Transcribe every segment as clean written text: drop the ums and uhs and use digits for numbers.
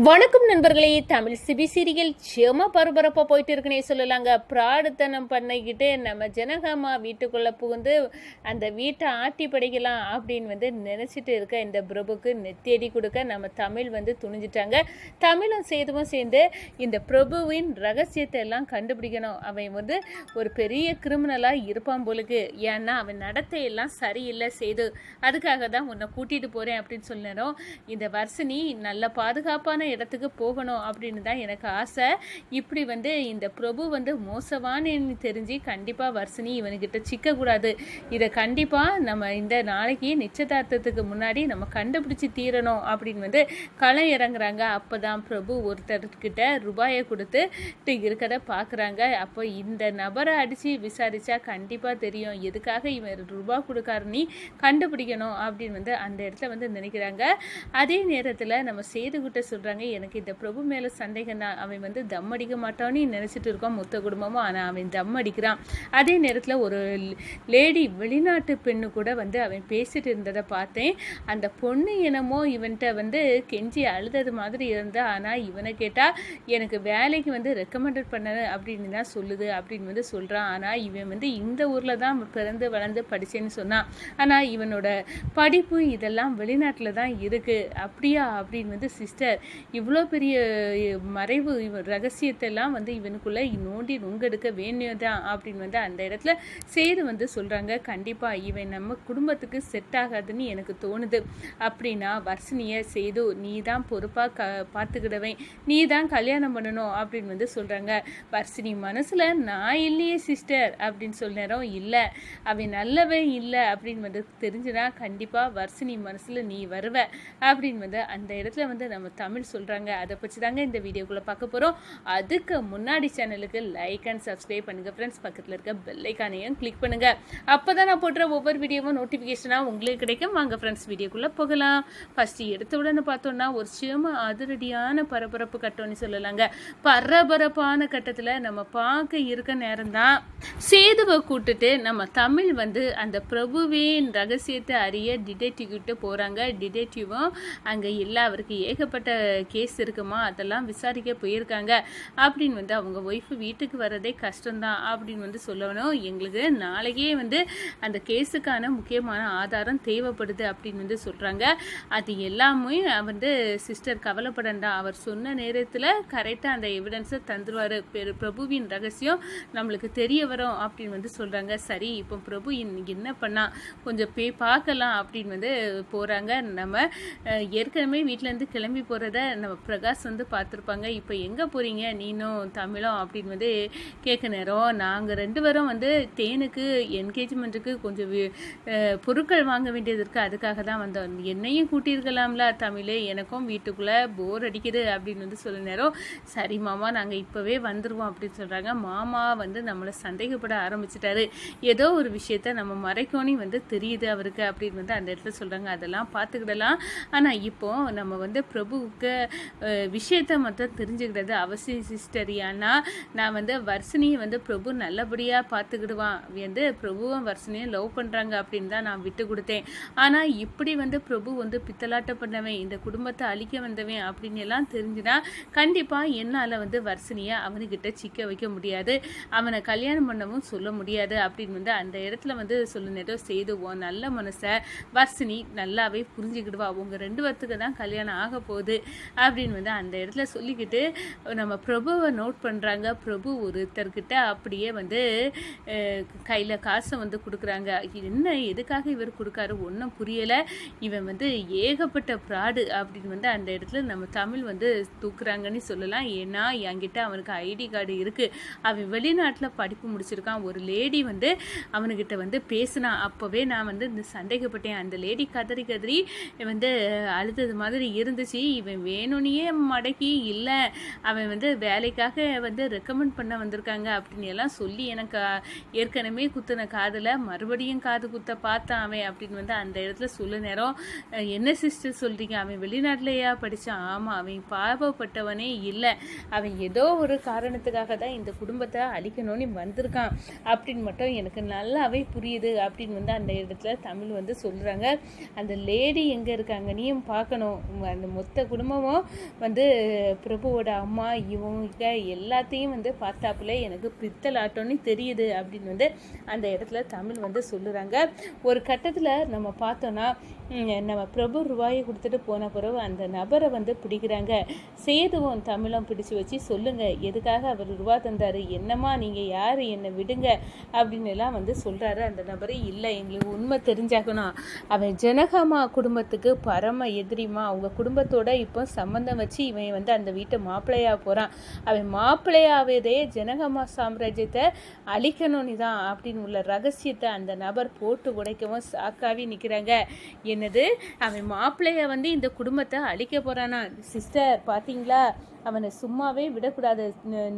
வணக்கம் நண்பர்களே. Tamil CP serial செம பரபரப்பாக போயிட்டு இருக்குன்னே சொல்லலாங்க. பிராடுத்தனம் பண்ணிக்கிட்டு நம்ம ஜனகாமா வீட்டுக்குள்ளே புகுந்து அந்த வீட்டை ஆட்டி படைக்கலாம் அப்படின்னு நினச்சிட்டு இருக்க இந்த பிரபுக்கு நெத்தேடி கொடுக்க நம்ம தமிழ் துணிஞ்சிட்டாங்க. தமிழும் சேதுவும் சேர்ந்து இந்த பிரபுவின் ரகசியத்தை எல்லாம் கண்டுபிடிக்கணும். அவன் ஒரு பெரிய கிரிமினலாக இருப்பான் போலுக்கு. ஏன்னா அவன் நடத்தையெல்லாம் சரியில்லை சேது, அதுக்காக தான் உன்னை கூட்டிகிட்டு போகிறேன் அப்படின்னு சொன்னோம். இந்த வர்ஷினி நல்ல பாதுகாப்பான இடத்துக்கு போகணும் அப்படின்னு தான் எனக்கு ஆசை. இப்படி இந்த பிரபு மோசமானு தெரிஞ்சு கண்டிப்பாக வர்ஷினி இவனுக்கிட்ட சிக்கக்கூடாது. இதை கண்டிப்பாக நம்ம இந்த நாளைக்கு நிச்சயதார்த்தத்துக்கு முன்னாடி நம்ம கண்டுபிடிச்சி தீரணும் அப்படின்னு களம் இறங்குறாங்க. அப்போ தான் பிரபு ஒருத்தர்கிட்ட ரூபாயை கொடுத்து இருக்கிறத பார்க்குறாங்க. அப்போ இந்த நபரை அடித்து விசாரித்தா கண்டிப்பாக தெரியும் எதுக்காக இவன் ரூபா கொடுக்காருன்னு கண்டுபிடிக்கணும் அப்படின்னு அந்த இடத்துல நினைக்கிறாங்க. அதே நேரத்தில் நம்ம சேதுகிட்ட சொல்கிறாங்க, எனக்கு இந்த பிரபு மேலே சந்தேகம் தான். அவன் தம் அடிக்க மாட்டான்னு நினச்சிட்டு இருக்கோம் மொத்த குடும்பமும். ஆனால் அவன் தம் அடிக்கிறான். அதே நேரத்தில் ஒரு லேடி வெளிநாட்டு பெண்ணு கூட அவன் பேசிட்டு இருந்ததை பார்த்தேன். அந்த பொண்ணு என்னமோ இவன்கிட்ட கெஞ்சி அழுதது மாதிரி இருந்தா. ஆனால் இவனை கேட்டால் எனக்கு வேலைக்கு ரெக்கமெண்டட் பண்ண அப்படின்னு தான் சொல்லுது அப்படின்னு சொல்கிறான். ஆனால் இவன் இந்த ஊரில் தான் பிறந்து வளர்ந்து படித்தேன்னு சொன்னான். ஆனால் இவனோட படிப்பு இதெல்லாம் வெளிநாட்டில் தான் இருக்குது. அப்படியா அப்படின்னு சிஸ்டர் இவ்வளோ பெரிய மறைவு ரகசியத்தெல்லாம் இவனுக்குள்ளே நோண்டி நுங்கெடுக்க வேண்டியதான் அப்படின்னு அந்த இடத்துல சேது சொல்கிறாங்க. கண்டிப்பாக இவன் நம்ம குடும்பத்துக்கு செட் ஆகாதுன்னு எனக்கு தோணுது. அப்படின்னா வர்ஷினியை சேது நீ தான் பொறுப்பாக பார்த்துக்கிடவேன், நீ தான் கல்யாணம் பண்ணணும் அப்படின்னு சொல்கிறாங்க. வர்ஷினி மனசில் நான் இல்லையே சிஸ்டர் அப்படின்னு சொல்ல நேரம் இல்லை, அவன் நல்லவே இல்லை அப்படின்னு தெரிஞ்சுனா கண்டிப்பாக வர்ஷினி மனசில் நீ வருவ அப்படின்னு அந்த இடத்துல நம்ம தமிழ் சொல்கிறாங்க. அதை பற்றி தாங்க இந்த வீடியோக்குள்ளே பார்க்க போகிறோம். அதுக்கு முன்னாடி சேனலுக்கு லைக் அண்ட் சப்ஸ்கிரைப் பண்ணுங்கள் ஃப்ரெண்ட்ஸ். பக்கத்தில் இருக்க பெல் ஐக்கானையும் கிளிக் பண்ணுங்கள். அப்போ தான் நான் போடுற ஒவ்வொரு வீடியோவும் நோட்டிஃபிகேஷனாக உங்களுக்கு கிடைக்கும். வாங்க ஃப்ரெண்ட்ஸ் வீடியோக்குள்ளே போகலாம். ஃபஸ்ட்டு எடுத்த உடனே பார்த்தோன்னா ஒரு சிவ அதிரடியான பரபரப்பு கட்டம்னு சொல்லலாங்க. பரபரப்பான கட்டத்தில் நம்ம பார்க்க இருக்க நேரம் தான் சேதுவை கூட்டுட்டு நம்ம தமிழ் அந்த பிரபுவின் ரகசியத்தை அறிய டிடெக்டிவ்கிட்ட போகிறாங்க. டிடெக்டிவும் அங்கே இல்லை, அவருக்கு ஏகப்பட்ட கேஸ் இருக்குமா அதெல்லாம் விசாரிக்க போயிருக்காங்க அப்படின்னு அவங்க ஒய்ஃபு வீட்டுக்கு வர்றதே கஷ்டம்தான் அப்படின்னு சொல்லணும். எங்களுக்கு நாளைக்கே அந்த கேஸுக்கான முக்கியமான ஆதாரம் தேவைப்படுது அப்படின்னு சொல்கிறாங்க. அது எல்லாமே சிஸ்டர் கவலைப்படண்டா, அவர் சொன்ன நேரத்தில் கரெக்டாக அந்த எவிடன்ஸை தந்துடுவார். பிரபுவின் ரகசியம் நம்மளுக்கு தெரிய வரும் அப்படின்னு சொல்கிறாங்க. சரி, இப்போ பிரபு இன்னைக்கு என்ன பண்ணால் கொஞ்சம் பார்க்கலாம் அப்படின்னு போகிறாங்க. நம்ம ஏற்கனவே வீட்டிலேருந்து கிளம்பி போகிறத நம்ம பிரகாஷ் பார்த்துருப்பாங்க. இப்போ எங்கே போகிறீங்க நீனும் தமிழும் அப்படின்னு கேட்க நேரம், நாங்கள் ரெண்டு பேரும் தேனுக்கு என்கேஜ்மெண்ட்டுக்கு கொஞ்சம் பொருட்கள் வாங்க வேண்டியது இருக்குது, அதுக்காக தான் வந்தோம். என்னையும் கூட்டியிருக்கலாம்ல தமிழ், எனக்கும் வீட்டுக்குள்ளே போர் அடிக்குது அப்படின்னு சொல்ல நேரம், சரி மாமா நாங்கள் இப்போவே வந்துடுவோம் அப்படின்னு சொல்கிறாங்க. மாமா நம்மளை சந்தேகப்பட ஆரம்பிச்சிட்டாரு. ஏதோ ஒரு விஷயத்த நம்ம மறைக்கோனி தெரியுது அவருக்கு அப்படின்னு அந்த இடத்துல சொல்கிறாங்க. அதெல்லாம் பார்த்துக்கிடலாம். ஆனால் இப்போ நம்ம பிரபுவுக்கு விஷயத்தை மட்டும் தெரிஞ்சுக்கிறது அவசியம் சிஸ்டர். ஏன்னா நான் வர்ஷினியை பிரபு நல்லபடியாக பார்த்துக்கிடுவான். பிரபுவும் வர்ஷினியும் லவ் பண்ணுறாங்க அப்படின்னு தான் நான் விட்டு கொடுத்தேன். ஆனால் இப்படி பிரபு பித்தலாட்டம் பண்ணவன், இந்த குடும்பத்தை அழிக்க வந்தவன் அப்படின்னு எல்லாம் தெரிஞ்சுனா கண்டிப்பாக என்னால் வர்ஷினியை அவனுக்கிட்ட சிக்க வைக்க முடியாது, அவனை கல்யாணம் பண்ணவும் சொல்ல முடியாது அப்படின்னு அந்த இடத்துல சொல்ல நேரம் சேதுவோம் நல்ல மனசை வர்ஷினி நல்லாவே புரிஞ்சுக்கிடுவா. அவங்க ரெண்டு பேர்த்துக்கு தான் கல்யாணம் ஆக போகுது அப்படின்னு அந்த இடத்துல சொல்லிக்கிட்டு நம்ம பிரபுவை நோட் பண்ணுறாங்க. பிரபு ஒருத்தர்கிட்ட அப்படியே கையில் காசை கொடுக்குறாங்க. என்ன எதுக்காக இவர் கொடுக்காரு ஒன்றும் புரியலை. இவன் ஏகப்பட்ட ப்ராடு அப்படின்னு அந்த இடத்துல நம்ம தமிழ் தூக்குறாங்கன்னு சொல்லலாம். ஏன்னா என்கிட்ட அவனுக்கு ஐடி கார்டு இருக்குது, அவன் வெளிநாட்டில் படிப்பு முடிச்சிருக்கான். ஒரு லேடி அவனுக்கிட்ட பேசினா அப்போவே நான் இந்த சந்தேகப்பட்டேன். அந்த லேடி கதறி கதறி அழுதது மாதிரி இருந்துச்சு. இவன் வேணும்னே மடக்கி இல்லை, அவன் வேலைக்காக ரெக்கமெண்ட் பண்ண வந்திருக்காங்க அப்படின்னு எல்லாம் சொல்லி எனக்கு ஏற்கனவே குத்தின காதில் மறுபடியும் காது குத்த பார்த்தான் அவன் அப்படின்னு அந்த இடத்துல சொல்ல நேரம், என்ன சிஸ்டர் சொல்கிறீங்க, அவன் வெளிநாட்டிலேயா படித்தான்? ஆமாம், அவன் பாவப்பட்டவனே இல்லை, அவன் ஏதோ ஒரு காரணத்துக்காக தான் இந்த குடும்பத்தை அழிக்கணும்னு வந்திருக்கான் அப்படின்னு மட்டும் எனக்கு நல்லாவே புரியுது அப்படின்னு அந்த இடத்துல தமிழ் சொல்கிறாங்க. அந்த லேடி எங்கே இருக்காங்க நீயும் பார்க்கணும், அந்த மொத்த குடும்பம் குடும்பமும் வந்து பிரபுவோட அம்மா இவங்க எல்லாத்தையும் வந்து பார்த்தாப்புல எனக்கு பித்தலாட்டோன்னு தெரியுது அப்படின்னு வந்து அந்த இடத்துல தமிழ் வந்து சொல்லுறாங்க. ஒரு கட்டத்தில் நம்ம பார்த்தோன்னா நம்ம பிரபு ரூபாயை கொடுத்துட்டு போன பிறகு அந்த நபரை வந்து பிடிக்கிறாங்க. சேதுவும் தமிழும் பிடிச்சு வச்சு சொல்லுங்க எதுக்காக அவர் ரூபா தந்தாரு, என்னம்மா நீங்கள் யார், என்னை விடுங்க அப்படின்னு எல்லாம் வந்து சொல்கிறாரு. அந்த நபர் இல்லை எங்களுக்கு உண்மை தெரிஞ்சாக்கணும், அவன் ஜனகம்மா குடும்பத்துக்கு பரம எதிரிமா, அவங்க குடும்பத்தோட இப்போ சம்மந்தம் வச்சு இவன் வந்து அந்த வீட்டை மாப்பிள்ளையாக போகிறான், அவன் மாப்பிள்ளையாவதே ஜனகம்மா சாம்ராஜ்யத்தை அழிக்கணும்னு தான் அப்படின்னு உள்ள ரகசியத்தை அந்த நபர் போட்டு உடைக்கவும் சாக்காவி நிற்கிறாங்க. என்னது, அவன் மாப்பிள்ளைய வந்து இந்த குடும்பத்தை அழிக்க போகிறானா? சிஸ்டர் பார்த்தீங்களா, அவனை சும்மாவே விடக்கூடாது,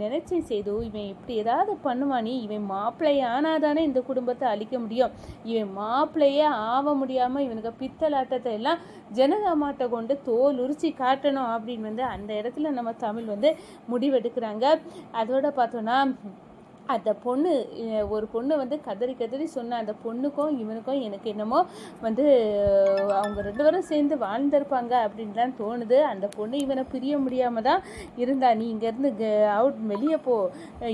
நினைச்சேன் செய்து இவன் இப்படி ஏதாவது பண்ணுவானி, இவன் மாப்பிள்ளைய ஆனாதானே இந்த குடும்பத்தை அழிக்க முடியும், இவன் மாப்பிள்ளையே ஆக முடியாமல் இவனுக்கு பித்தலாட்டத்தை எல்லாம் ஜனகம்மாட்ட கொண்டு தோல் உரிச்சி காட்டணும் அப்படின்னு வந்து அந்த இடத்துல நம்ம தமிழ் வந்து முடிவெடுக்கிறாங்க. அதோட பார்த்தோன்னா அந்த பொண்ணு, ஒரு பொண்ணு வந்து கதறி கதறி சொன்ன அந்த பொண்ணுக்கும் இவனுக்கும் எனக்கு என்னமோ வந்து அவங்க 2 பேரும் சேர்ந்து வாழ்ந்திருப்பாங்க அப்படின்லாம் தோணுது. அந்த பொண்ணு இவனை பிரிய முடியாமல் தான் இருந்தா. நீ இங்கேருந்து அவுட் வெளியே போ,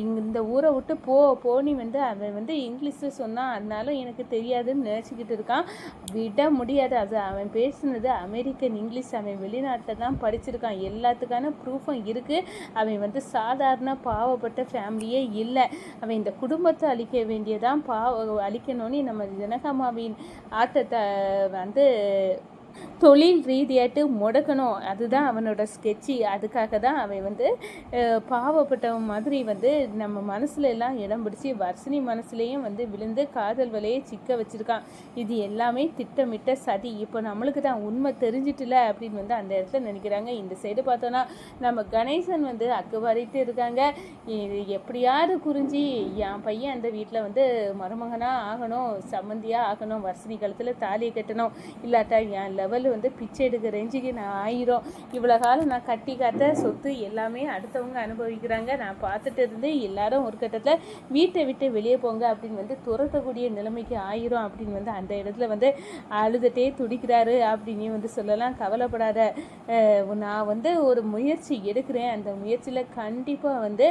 இந்த ஊரை விட்டு போனி வந்து அவன் வந்து இங்கிலீஷில் சொன்னான், அதனால எனக்கு தெரியாதுன்னு நினச்சிக்கிட்டு இருக்கான். விட முடியாது, அது அவன் பேசுனது அமெரிக்கன் இங்கிலீஷ், அவன் வெளிநாட்டில் தான் படிச்சிருக்கான், எல்லாத்துக்கான ப்ரூஃபும் இருக்குது. அவன் வந்து சாதாரண பாவப்பட்ட ஃபேமிலியே இல்லை, அவன் இந்த குடும்பத்தை அழிக்க வேண்டியதான் அழிக்கணும்னு நம்ம ஜனகம்மாவின் ஆட்டத்தை வந்து தொழில் ரீதியாட்டு முடக்கணும், அதுதான் அவனோட ஸ்கெட்சி. அதுக்காக தான் அவன் வந்து பாவப்பட்டவன் மாதிரி வந்து நம்ம மனசுல எல்லாம் இடம் பிடிச்சி வர்ஷினி மனசுலேயும் வந்து விழுந்து காதல் வலையை சிக்க வச்சுருக்கான். இது எல்லாமே திட்டமிட்ட சதி. இப்போ நம்மளுக்கு தான் உண்மை தெரிஞ்சிட்டுல அப்படின்னு வந்து அந்த இடத்துல நினைக்கிறாங்க. இந்த சைடு பார்த்தோன்னா நம்ம கணேசன் வந்து அக்குவாரிட்டு இருக்காங்க. எப்படியாவது குறிஞ்சி என் பையன் அந்த வீட்டில் வந்து மருமகனாக ஆகணும், சம்மந்தியாக ஆகணும், வர்ஷினி கழுத்தில் தாலியை கட்டணும், இல்லாட்டா என் லெவல் வந்து பிச்சை எடுக்க ரேஞ்சுக்கு நான் ஆயிரும், இவ்வளோ காலம் நான் கட்டி காத்த சொத்து எல்லாமே அடுத்தவங்க அனுபவிக்கிறாங்க, நான் பார்த்துட்டு இருந்து எல்லாரும் ஒரு கட்டத்தில் வீட்டை விட்டு வெளியே போங்க அப்படின்னு வந்து துரத்தக்கூடிய நிலைமைக்கு ஆயிரும் அப்படின்னு வந்து அந்த இடத்துல வந்து அழுதுகிட்டே துடிக்கிறாரு அப்படின்னு வந்து சொல்லலாம். கவலைப்படாத, நான் வந்து ஒரு முயற்சி எடுக்கிறேன், அந்த முயற்சியில் கண்டிப்பாக வந்து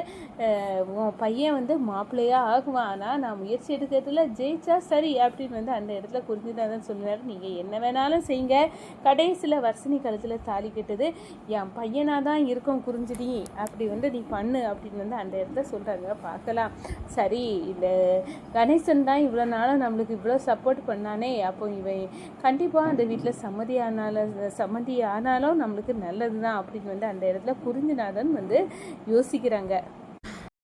உன் பையன் வந்து மாப்பிள்ளையாக ஆகுவான், ஆனால் நான் முயற்சி எடுக்கிறதுல ஜெயிச்சா சரி அப்படின்னு வந்து அந்த இடத்துல குறிஞ்சிதான் சொல்லினார். நீங்கள் என்ன வேணாலும் செய்யுங்க, கடைசியில் வர்ஷினி கழுத்தில் தாலி கட்டுது என் பையனாக தான் இருக்கும் குறிஞ்சிடி, அப்படி வந்து நீ பண்ணு அப்படின்னு வந்து அந்த இடத்துல சொல்கிறாங்க. பார்க்கலாம், சரி இந்த கணேசன் தான் இவ்வளோ நாளும் நம்மளுக்கு இவ்வளோ சப்போர்ட் பண்ணானே, அப்போ இவன் கண்டிப்பாக அந்த வீட்டில் சம்மதி ஆனாலும் நம்மளுக்கு நல்லது தான் அப்படின்னு வந்து அந்த இடத்துல குறிஞ்சிநாதன் வந்து யோசிக்கிறாங்க.